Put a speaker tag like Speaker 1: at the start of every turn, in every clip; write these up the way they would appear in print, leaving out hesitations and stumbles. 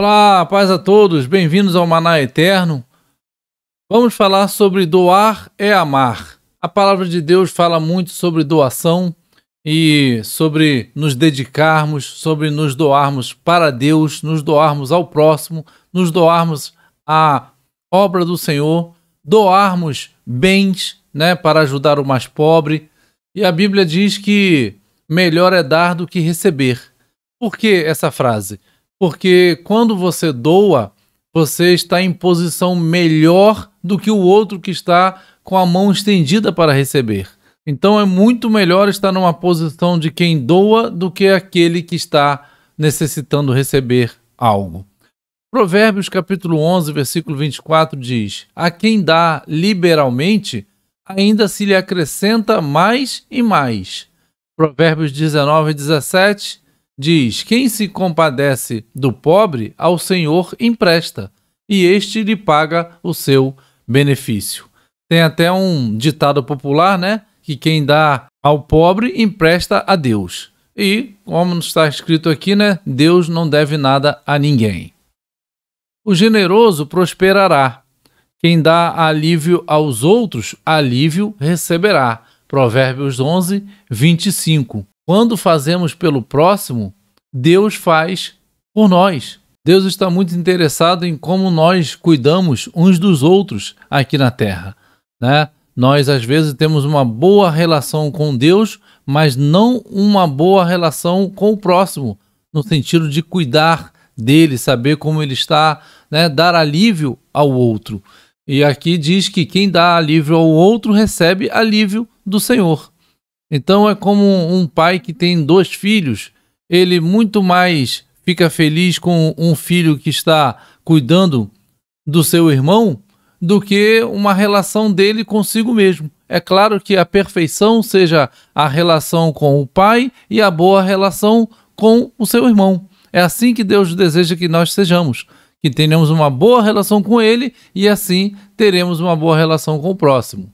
Speaker 1: Olá, paz a todos, bem-vindos ao Maná Eterno. Vamos falar sobre doar é amar. A palavra de Deus fala muito sobre doação e sobre nos dedicarmos, sobre nos doarmos para Deus, nos doarmos ao próximo, nos doarmos à obra do Senhor, doarmos bens, para ajudar o mais pobre. E a Bíblia diz que melhor é dar do que receber. Por que essa frase? Porque quando você doa, você está em posição melhor do que o outro que está com a mão estendida para receber. Então é muito melhor estar numa posição de quem doa do que aquele que está necessitando receber algo. Provérbios capítulo 11, versículo 24 diz: a quem dá liberalmente, ainda se lhe acrescenta mais e mais. Provérbios 19, 17 diz: quem se compadece do pobre, ao Senhor empresta, e este lhe paga o seu benefício. Tem até um ditado popular, que quem dá ao pobre, empresta a Deus. E, como está escrito aqui, Deus não deve nada a ninguém. O generoso prosperará. Quem dá alívio aos outros, alívio receberá. Provérbios 11, 25. Quando fazemos pelo próximo, Deus faz por nós. Deus está muito interessado em como nós cuidamos uns dos outros aqui na Terra. Nós, às vezes, temos uma boa relação com Deus, mas não uma boa relação com o próximo, no sentido de cuidar dele, saber como ele está, dar alívio ao outro. E aqui diz que quem dá alívio ao outro recebe alívio do Senhor. Então é como um pai que tem 2 filhos, ele muito mais fica feliz com um filho que está cuidando do seu irmão do que uma relação dele consigo mesmo. É claro que a perfeição seja a relação com o pai e a boa relação com o seu irmão. É assim que Deus deseja que nós sejamos, que tenhamos uma boa relação com ele e assim teremos uma boa relação com o próximo.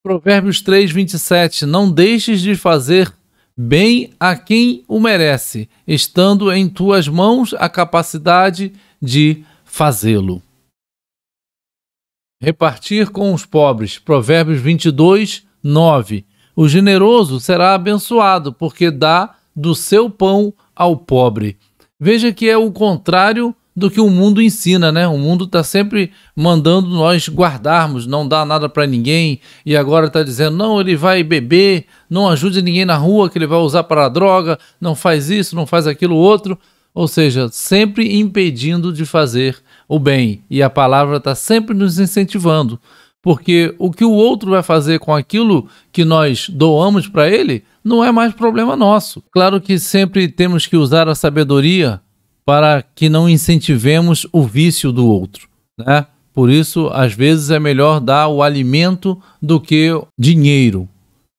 Speaker 1: Provérbios 3, 27. Não deixes de fazer bem a quem o merece, estando em tuas mãos a capacidade de fazê-lo. Repartir com os pobres. Provérbios 22, 9. O generoso será abençoado, porque dá do seu pão ao pobre. Veja que é o contrário do que o mundo ensina, O mundo está sempre mandando nós guardarmos, não dá nada para ninguém, e agora está dizendo, não, ele vai beber, não ajude ninguém na rua que ele vai usar para a droga, não faz isso, não faz aquilo outro, ou seja, sempre impedindo de fazer o bem, e a palavra está sempre nos incentivando, porque o que o outro vai fazer com aquilo que nós doamos para ele, não é mais problema nosso. Claro que sempre temos que usar a sabedoria para que não incentivemos o vício do outro, Por isso, às vezes é melhor dar o alimento do que dinheiro,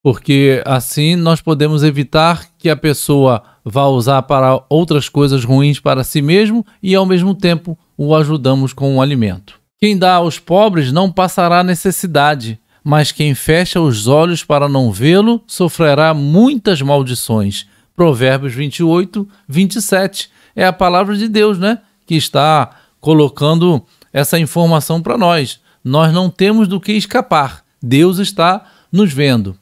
Speaker 1: porque assim nós podemos evitar que a pessoa vá usar para outras coisas ruins para si mesmo e ao mesmo tempo o ajudamos com o alimento. Quem dá aos pobres não passará necessidade, mas quem fecha os olhos para não vê-lo sofrerá muitas maldições. Provérbios 28, 27. É a palavra de Deus, que está colocando essa informação para nós. Nós não temos do que escapar. Deus está nos vendo.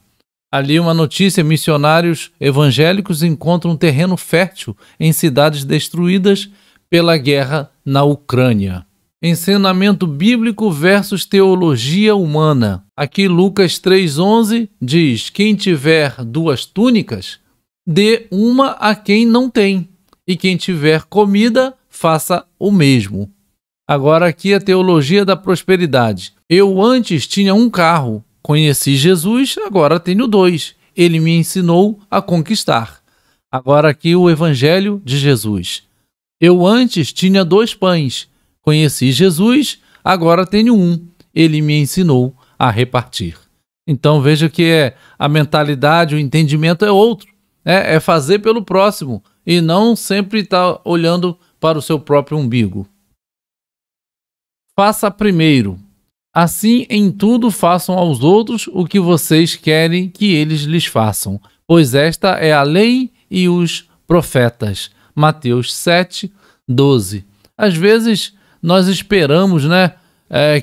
Speaker 1: Ali uma notícia, missionários evangélicos encontram um terreno fértil em cidades destruídas pela guerra na Ucrânia. Ensinamento bíblico versus teologia humana. Aqui Lucas 3,11 diz: quem tiver 2 túnicas, dê uma a quem não tem, e quem tiver comida, faça o mesmo. Agora aqui a teologia da prosperidade. Eu antes tinha 1 carro, conheci Jesus, agora tenho 2. Ele me ensinou a conquistar. Agora aqui o evangelho de Jesus. Eu antes tinha 2 pães, conheci Jesus, agora tenho 1. Ele me ensinou a repartir. Então veja que a mentalidade, o entendimento é outro. É fazer pelo próximo e não sempre estar olhando para o seu próprio umbigo. Faça primeiro. Assim, em tudo façam aos outros o que vocês querem que eles lhes façam, pois esta é a lei e os profetas. Mateus 7, 12. Às vezes nós esperamos, né,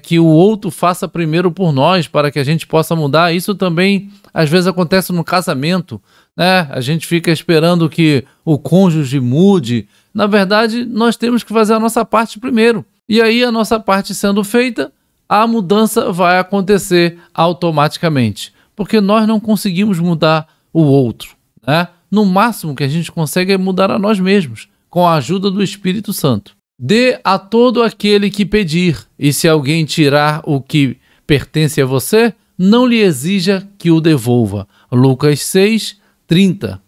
Speaker 1: que o outro faça primeiro por nós para que a gente possa mudar. Isso também às vezes acontece no casamento, né? A gente fica esperando que o cônjuge mude. Na verdade, nós temos que fazer a nossa parte primeiro. E aí, a nossa parte sendo feita, a mudança vai acontecer automaticamente, porque nós não conseguimos mudar o outro, né? No máximo que a gente consegue é mudar a nós mesmos, com a ajuda do Espírito Santo. Dê a todo aquele que pedir, e se alguém tirar o que pertence a você, não lhe exija que o devolva. Lucas 6, 30.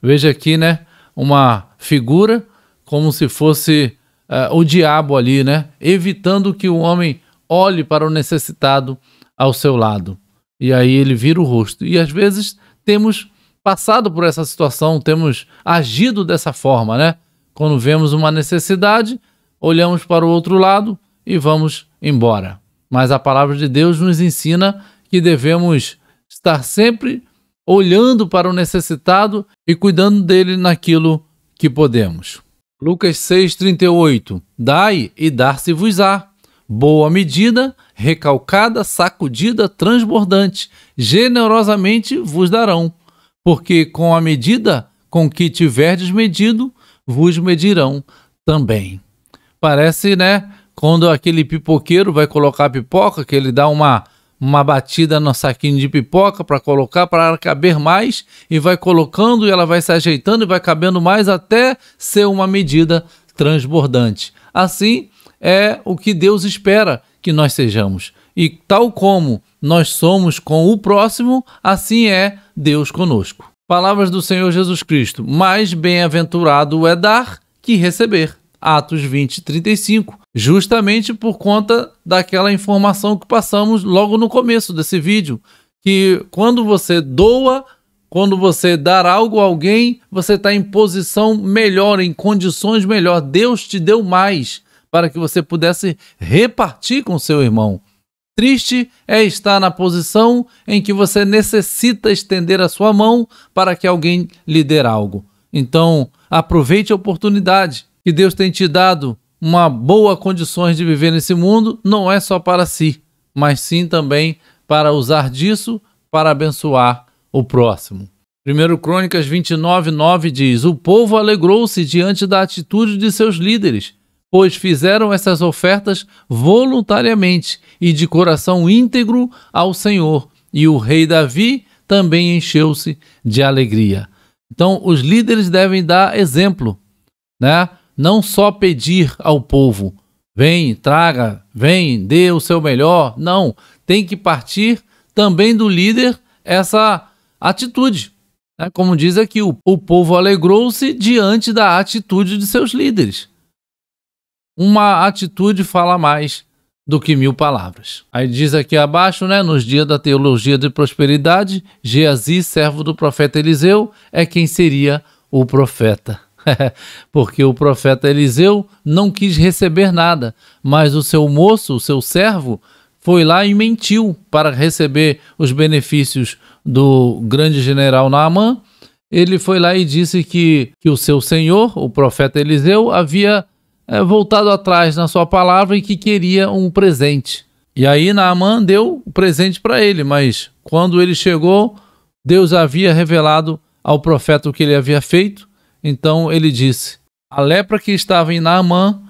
Speaker 1: Veja aqui, né, uma figura como se fosse o diabo ali, né, evitando que o homem olhe para o necessitado ao seu lado. E aí ele vira o rosto. E às vezes temos passado por essa situação, temos agido dessa forma, né? Quando vemos uma necessidade, olhamos para o outro lado e vamos embora. Mas a palavra de Deus nos ensina que devemos estar sempre olhando para o necessitado e cuidando dele naquilo que podemos. Lucas 6,38. Dai e dar-se-vos-á. Boa medida, recalcada, sacudida, transbordante, generosamente vos darão. Porque com a medida com que tiverdes medido, vos medirão também. Parece, né, quando aquele pipoqueiro vai colocar pipoca, que ele dá uma batida no saquinho de pipoca para colocar, para caber mais, e vai colocando e ela vai se ajeitando e vai cabendo mais até ser uma medida transbordante. Assim é o que Deus espera que nós sejamos. E tal como nós somos com o próximo, assim é Deus conosco. Palavras do Senhor Jesus Cristo. Mais bem-aventurado é dar que receber. Atos 20, 35. Justamente por conta daquela informação que passamos logo no começo desse vídeo, que quando você doa, quando você dar algo a alguém, você está em posição melhor, em condições melhor. Deus te deu mais para que você pudesse repartir com seu irmão. Triste é estar na posição em que você necessita estender a sua mão para que alguém lhe dê algo. Então, aproveite a oportunidade que Deus tem te dado, uma boa condições de viver nesse mundo, não é só para si, mas sim também para usar disso para abençoar o próximo. 1 Crônicas 29, 9 diz: o povo alegrou-se diante da atitude de seus líderes, pois fizeram essas ofertas voluntariamente e de coração íntegro ao Senhor, e o rei Davi também encheu-se de alegria. Então, os líderes devem dar exemplo, né? Não só pedir ao povo, vem, traga, vem, dê o seu melhor. Não, tem que partir também do líder essa atitude. Né? Como diz aqui, o povo alegrou-se diante da atitude de seus líderes. Uma atitude fala mais do que 1000 palavras. Aí diz aqui abaixo, né, nos dias da teologia de prosperidade, Geazi, servo do profeta Eliseu, é quem seria o profeta. Porque o profeta Eliseu não quis receber nada, mas o seu moço, o seu servo, foi lá e mentiu para receber os benefícios do grande general Naamã. Ele foi lá e disse que o seu senhor, o profeta Eliseu, havia voltado atrás na sua palavra e que queria um presente. E aí Naamã deu o presente para ele, mas quando ele chegou, Deus havia revelado ao profeta o que ele havia feito. Então ele disse: a lepra que estava em Naamã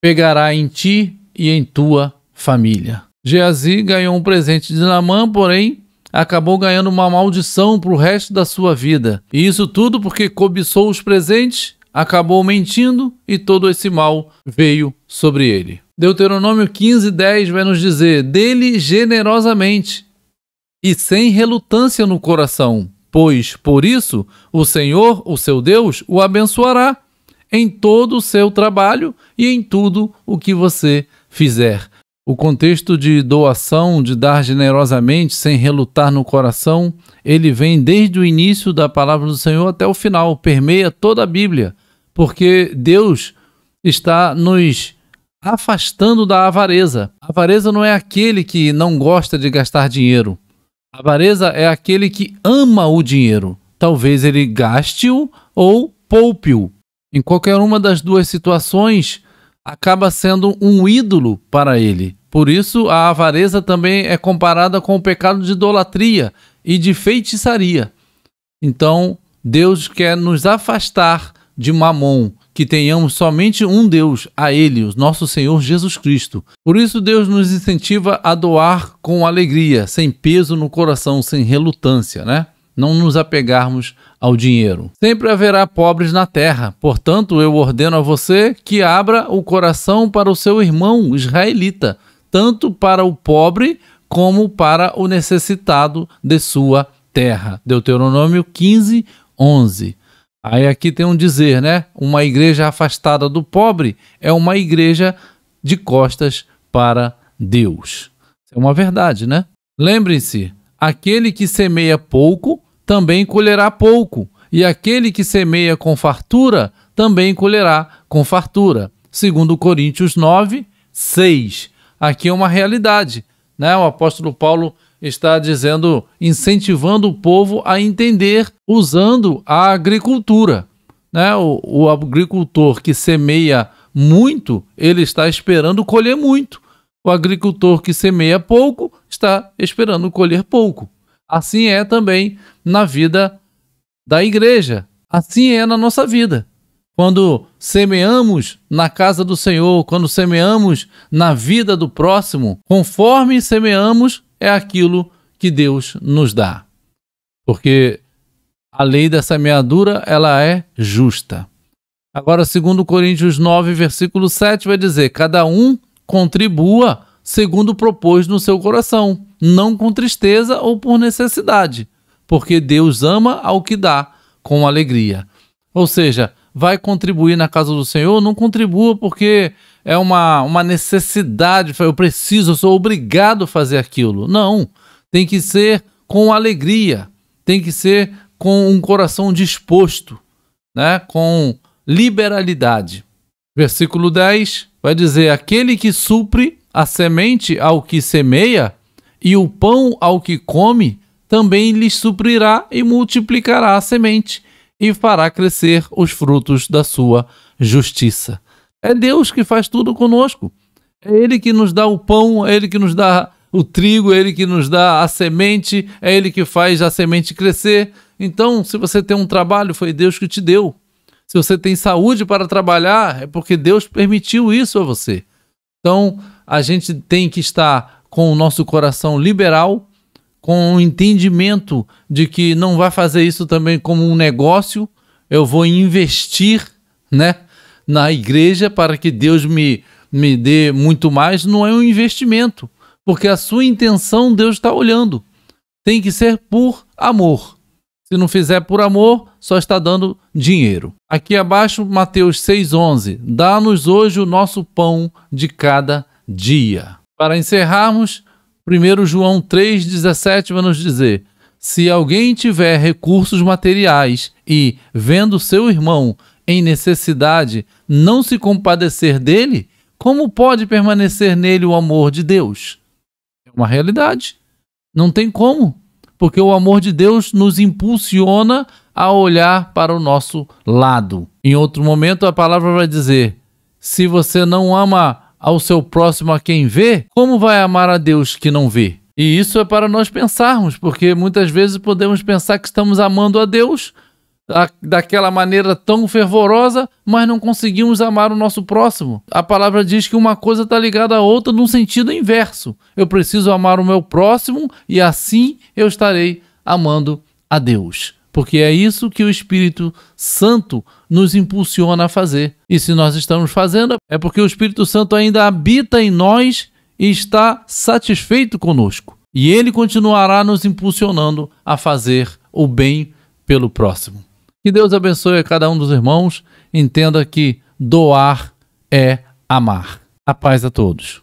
Speaker 1: pegará em ti e em tua família. Geazi ganhou um presente de Naamã, porém acabou ganhando uma maldição para o resto da sua vida. E isso tudo porque cobiçou os presentes, acabou mentindo e todo esse mal veio sobre ele. Deuteronômio 15:10 vai nos dizer: dele generosamente e sem relutância no coração, pois por isso o Senhor, o seu Deus, o abençoará em todo o seu trabalho e em tudo o que você fizer. O contexto de doação, de dar generosamente, sem relutar no coração, ele vem desde o início da palavra do Senhor até o final, permeia toda a Bíblia, porque Deus está nos afastando da avareza. A avareza não é aquele que não gosta de gastar dinheiro. A avareza é aquele que ama o dinheiro. Talvez ele gaste-o ou poupe-o, Em qualquer uma das duas situações, acaba sendo um ídolo para ele. Por isso, a avareza também é comparada com o pecado de idolatria e de feitiçaria. Então, Deus quer nos afastar de Mamon, que tenhamos somente um Deus, a Ele, o nosso Senhor Jesus Cristo. Por isso, Deus nos incentiva a doar com alegria, sem peso no coração, sem relutância, né? Não nos apegarmos ao dinheiro. Sempre haverá pobres na terra, portanto, eu ordeno a você que abra o coração para o seu irmão israelita, tanto para o pobre como para o necessitado de sua terra. Deuteronômio 15, 11. Aí aqui tem um dizer, né? Uma igreja afastada do pobre é uma igreja de costas para Deus. É uma verdade, né? Lembrem-se, aquele que semeia pouco também colherá pouco, e aquele que semeia com fartura também colherá com fartura. Segundo Coríntios 9, 6. Aqui é uma realidade, né? O apóstolo Paulo está dizendo, incentivando o povo a entender usando a agricultura, né? O agricultor que semeia muito, ele está esperando colher muito. O agricultor que semeia pouco está esperando colher pouco. Assim é também na vida da igreja. Assim é na nossa vida. Quando semeamos na casa do Senhor, quando semeamos na vida do próximo, conforme semeamos, é aquilo que Deus nos dá. Porque a lei da semeadura, ela é justa. Agora, segundo Coríntios 9, versículo 7, vai dizer, cada um contribua segundo propôs no seu coração, não com tristeza ou por necessidade, porque Deus ama ao que dá com alegria. Ou seja, vai contribuir na casa do Senhor, não contribua porque é uma necessidade, eu preciso, eu sou obrigado a fazer aquilo. Não, tem que ser com alegria, tem que ser com um coração disposto, né? Com liberalidade. Versículo 10 vai dizer, aquele que supre a semente ao que semeia e o pão ao que come, também lhe suprirá e multiplicará a semente e fará crescer os frutos da sua justiça. É Deus que faz tudo conosco. É Ele que nos dá o pão, é Ele que nos dá o trigo, é Ele que nos dá a semente, é Ele que faz a semente crescer. Então, se você tem um trabalho, foi Deus que te deu. Se você tem saúde para trabalhar, é porque Deus permitiu isso a você. Então, a gente tem que estar com o nosso coração liberal, com o entendimento de que não vai fazer isso também como um negócio. Eu vou investir, né, na igreja para que Deus me dê muito mais. Não é um investimento, porque a sua intenção Deus está olhando. Tem que ser por amor. Se não fizer por amor, só está dando dinheiro. Aqui abaixo, Mateus 6,11. Dá-nos hoje o nosso pão de cada dia. Para encerrarmos, 1 João 3,17 vai nos dizer, se alguém tiver recursos materiais e, vendo seu irmão em necessidade, não se compadecer dele, como pode permanecer nele o amor de Deus? É uma realidade. Não tem como. Porque o amor de Deus nos impulsiona a olhar para o nosso lado. Em outro momento, a palavra vai dizer, se você não ama ao seu próximo a quem vê, como vai amar a Deus que não vê? E isso é para nós pensarmos, porque muitas vezes podemos pensar que estamos amando a Deus daquela maneira tão fervorosa, mas não conseguimos amar o nosso próximo. A palavra diz que uma coisa está ligada à outra num sentido inverso. Eu preciso amar o meu próximo e assim eu estarei amando a Deus. Porque é isso que o Espírito Santo nos impulsiona a fazer. E se nós estamos fazendo, é porque o Espírito Santo ainda habita em nós e está satisfeito conosco. E ele continuará nos impulsionando a fazer o bem pelo próximo. Que Deus abençoe a cada um dos irmãos. Entenda que doar é amar. A paz a todos.